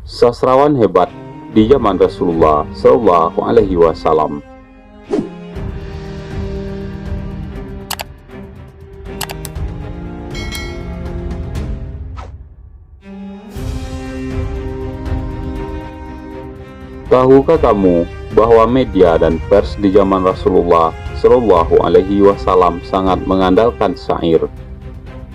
sastrawan hebat di zaman Rasulullah Shallallahu Alaihi Wasallam. Tahukah kamu bahwa media dan pers di zaman Rasulullah Shallallahu Alaihi Wasallam sangat mengandalkan syair?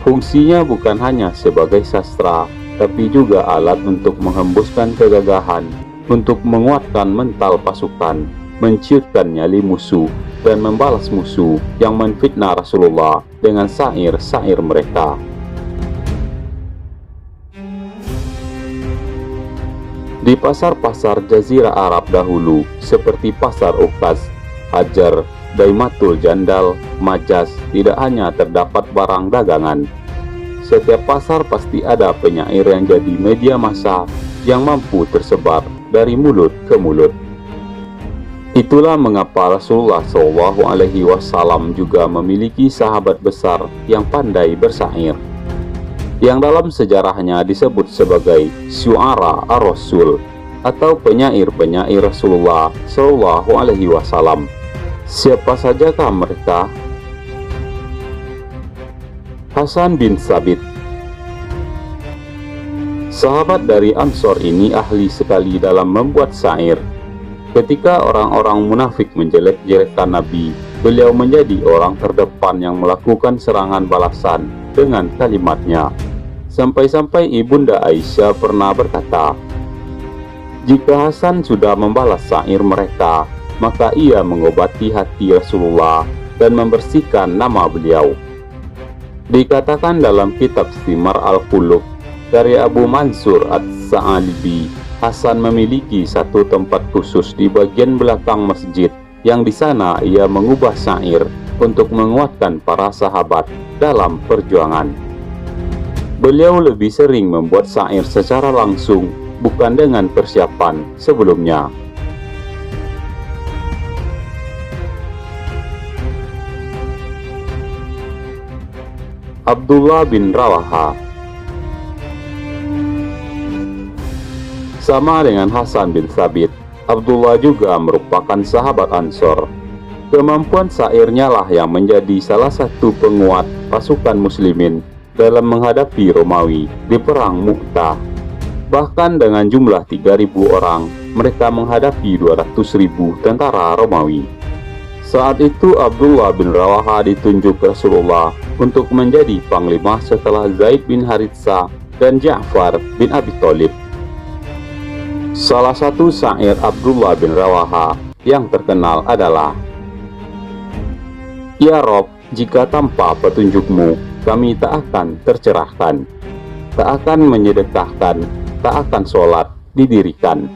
Fungsinya bukan hanya sebagai sastra, tapi juga alat untuk menghembuskan kegagahan, untuk menguatkan mental pasukan, menciutkan nyali musuh, dan membalas musuh yang menfitnah Rasulullah dengan syair-syair mereka. Di pasar-pasar Jazirah Arab dahulu, seperti Pasar Ukaz, Hajar, Daimatul Jandal, Majas, tidak hanya terdapat barang dagangan. Setiap pasar pasti ada penyair yang jadi media massa yang mampu tersebar dari mulut ke mulut. Itulah mengapa Rasulullah Shallallahu Alaihi Wasallam juga memiliki sahabat besar yang pandai bersyair, yang dalam sejarahnya disebut sebagai syu'ara ar-rasul atau penyair-penyair Rasulullah Shallallahu Alaihi Wasallam. Siapa sajakah mereka? Hasan bin Thabit. Sahabat dari Ansor ini ahli sekali dalam membuat syair. Ketika orang-orang munafik menjelek-jelekkan Nabi, beliau menjadi orang terdepan yang melakukan serangan balasan dengan kalimatnya. Sampai-sampai Ibunda Aisyah pernah berkata, jika Hasan sudah membalas syair mereka, maka ia mengobati hati Rasulullah dan membersihkan nama beliau. Dikatakan dalam kitab Thimar al-Qulub dari Abu Mansur As-Sa'alibi, Hasan memiliki satu tempat khusus di bagian belakang masjid, yang di sana ia mengubah syair untuk menguatkan para sahabat dalam perjuangan. Beliau lebih sering membuat syair secara langsung, bukan dengan persiapan sebelumnya. Abdullah bin Rawaha. Sama dengan Hasan bin Thabit, Abdullah juga merupakan sahabat Ansor. Kemampuan syairnya lah yang menjadi salah satu penguat pasukan muslimin dalam menghadapi Romawi di Perang Mu'tah. Bahkan dengan jumlah 3.000 orang, mereka menghadapi 200.000 tentara Romawi. Saat itu Abdullah bin Rawaha ditunjuk Rasulullah untuk menjadi panglima setelah Zaid bin Haritsah dan Ja'far bin Abi Thalib. Salah satu syair Abdullah bin Rawaha yang terkenal adalah, Ya Rob, jika tanpa petunjukmu, kami tak akan tercerahkan, tak akan menyedekahkan, tak akan sholat didirikan.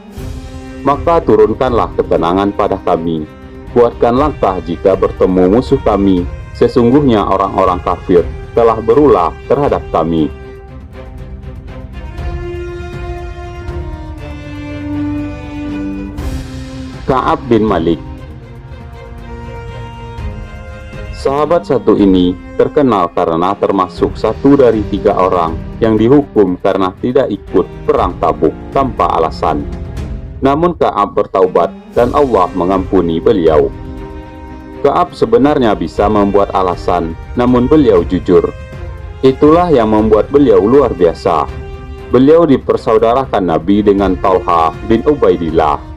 Maka turunkanlah ketenangan pada kami, buatkan langkah jika bertemu musuh kami, sesungguhnya orang-orang kafir telah berulah terhadap kami. Ka'ab bin Malik. Sahabat satu ini terkenal karena termasuk satu dari 3 orang yang dihukum karena tidak ikut perang Tabuk tanpa alasan. Namun Ka'ab bertaubat dan Allah mengampuni beliau. Ka'ab sebenarnya bisa membuat alasan, namun beliau jujur. Itulah yang membuat beliau luar biasa. Beliau dipersaudarakan Nabi dengan Talha bin Ubaidillah.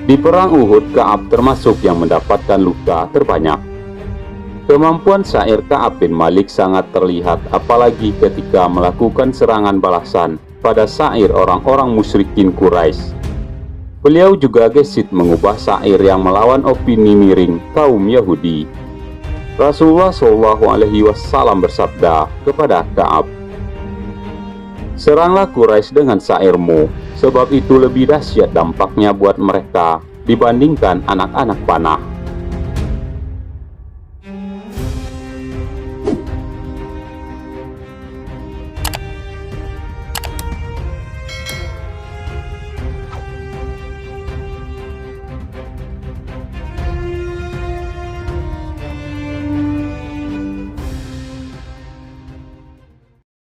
Di perang Uhud, Ka'ab termasuk yang mendapatkan luka terbanyak. Kemampuan syair Ka'ab bin Malik sangat terlihat apalagi ketika melakukan serangan balasan pada syair orang-orang musyrikin Quraisy. Beliau juga gesit mengubah syair yang melawan opini miring kaum Yahudi. Rasulullah Shallallahu Alaihi Wasallam bersabda kepada Ka'ab, seranglah Quraisy dengan syairmu, sebab itu lebih dahsyat dampaknya buat mereka dibandingkan anak-anak panah.